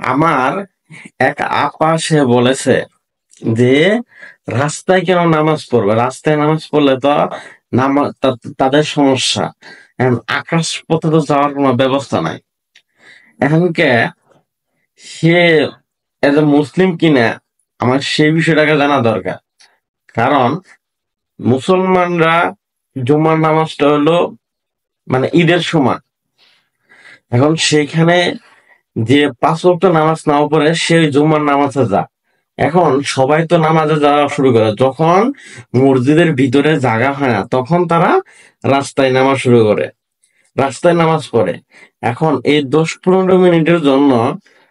আমার এক আপা সে বলেছে যে রাস্তায় কেন নামাজ পড়বে, রাস্তায় নামাজ পড়লে তো নামাজ তাদের সমস্যা। এখন আকাশ পথে তো যাওয়ার কোনো ব্যবস্থা নাই। এখন কে সে এজ এ মুসলিম কিনা আমার সেই বিষয়টাকে জানা দরকার। কারণ মুসলমানরা জুম্মার নামাজটা হলো মানে ঈদের সময়। এখন সেইখানে যে পাঁচ ওয়াক্ত নামাজ নাও পড়ে সে জুম্মার নামাজে যা। এখন সবাই তো নামাজে যাওয়া শুরু করে যখন মসজিদের ভিতরে জায়গা হয় না, তখন তারা রাস্তায় নামাজ শুরু করে, রাস্তায় নামাজ পড়ে। এখন এই 10-15 মিনিটের জন্য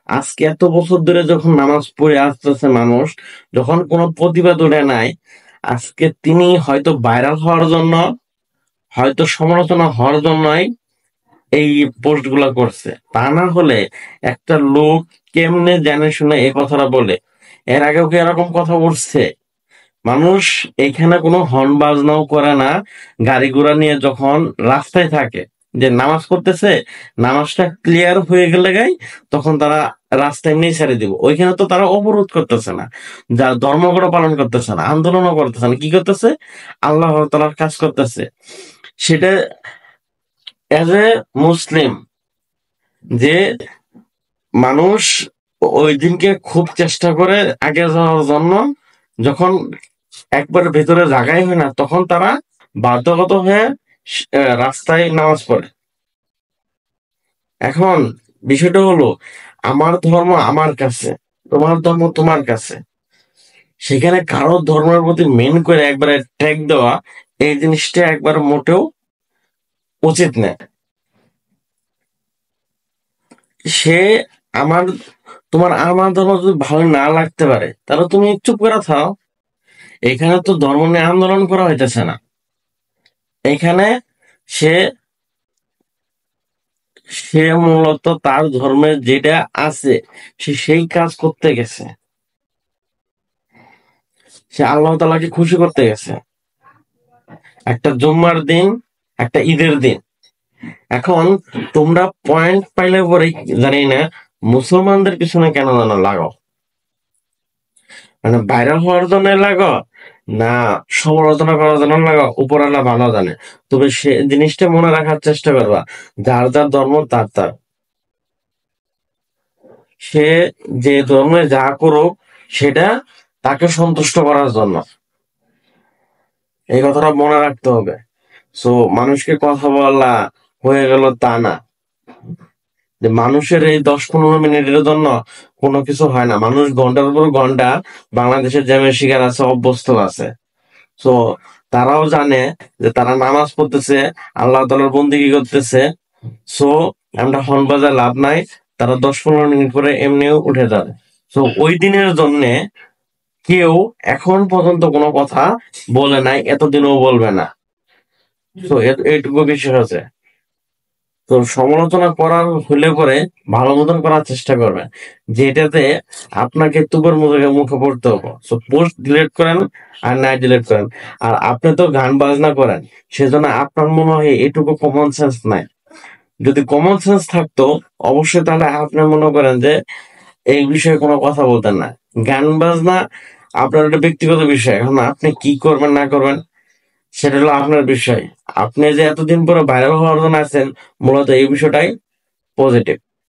আজকে এত বছর ধরে যখন নামাজ পড়ে আসতেছে মানুষ, যখন কোনো প্রতিবাদ উঠে নাই, আজকে তিনি হয়তো ভাইরাল হওয়ার জন্য, হয়তো সমালোচনা হওয়ার জন্যই এই পোস্ট গুলা করছে। তা না হলে একটা লোক কেমনে জানে শুনে এই কথাটা বলে? এর আগেও কি এরকম কথা বলছে? মানুষ এখানে কোনো হর্ন বাজনাও করে না। গাড়ি ঘোড়া নিয়ে যখন রাস্তায় থাকে, যে নামাজ পড়তেছে, নামাজটা ক্লিয়ার হয়ে গেলে গাই তখন তারা রাস্তায় এমনি ছেড়ে দিব। ওইখানে তো তারা অবরোধ করতেছে না, যা ধর্মঘট পালন করতেছে না, আন্দোলনও করতেছে না, কি করতেছে? আল্লাহ তাআলার কাজ করতেছে। সেটা এজ এ মুসলিম, যে মানুষ ওই দিনকে খুব চেষ্টা করে আগে যাওয়ার জন্য, যখন একবার ভেতরে জায়গাই হয় না তখন তারা বাধ্যগত হয়ে রাস্তায় নামাজ পড়ে। এখন বিষয়টা হলো, আমার ধর্ম আমার কাছে, তোমার ধর্ম তোমার কাছে। সেখানে কারো ধর্মের প্রতি মেন করে একবারে ট্যাগ দেওয়া, এই জিনিসটা একবার মোটেও উচিত না। সে আমার আমার ধর্ম যদি ভালো না লাগতে পারে তাহলে তুমি চুপ করে থাও। এখানে তো ধর্ম নিয়ে আন্দোলন করা হইতেছে না। এখানে সে সে মূলত তার ধর্মের যেটা আছে সে সেই কাজ করতে গেছে, সে আল্লাহ তাআলাকে খুশি করতে গেছে। একটা জুম্মার দিন, একটা ঈদের দিন। এখন তোমরা পয়েন্ট পাইলে পরে জানি না মুসলমানদের পিছনে কেন যেন লাগাও, মানে ভাইরাল হওয়ার জন্য লাগো না সমালোচনা করার জন্য লাগো, উপরওয়ালা ভালো জানে। তবে সে জিনিসটা মনে রাখার চেষ্টা করবা, যার যার ধর্ম তার তার, সে যে ধর্মে যা করুক সেটা তাকে সন্তুষ্ট করার জন্য। এই কথাটা মনে রাখতে হবে। সো মানুষকে কথা বলা হয়ে গেল তা না, যে মানুষের এই 10-15 মিনিটের জন্য কোনো কিছু হয় না। মানুষ ঘন্টার পর ঘন্টা বাংলাদেশের জ্যামের শিকার আছে, অভ্যস্ত আছে। সো তারাও জানে যে তারা নামাজ পড়তেছে, আল্লাহ তাআলার বন্দেগী করতেছে। সো আমরা হর্ন বাজায় লাভ নাই, তারা 10-15 মিনিট পরে এমনিও উঠে যাবে। সো ওই দিনের জন্য কেউ এখন পর্যন্ত কোনো কথা বলে নাই, এতদিনও বলবে না। তো এইটুকু বিষয় আছে। তো সমালোচনা করার হলে পরে ভালো মতন করার চেষ্টা করবেন, যেটাতে আপনাকে তুপের মুখে মুখে পড়তে হবে। তো পোস্ট ডিলিট করেন আর না ডিলিট করেন। আর আপনি তো গান বাজনা করেন, সেজন্য আপনার মনে হয় এটুকু কমন সেন্স নাই। যদি কমন সেন্স থাকতো অবশ্যই তাহলে আপনি মনে করেন যে এই বিষয়ে কোনো কথা বলতেন না। গান বাজনা আপনার একটা ব্যক্তিগত বিষয়। এখন আপনি কি করবেন না করবেন সেটা হলো আপনার বিষয়। আপনি যে এতদিন পরে ভাইরাল হওয়ার জন্য আছেন, মূলত এই বিষয়টাই পজিটিভ।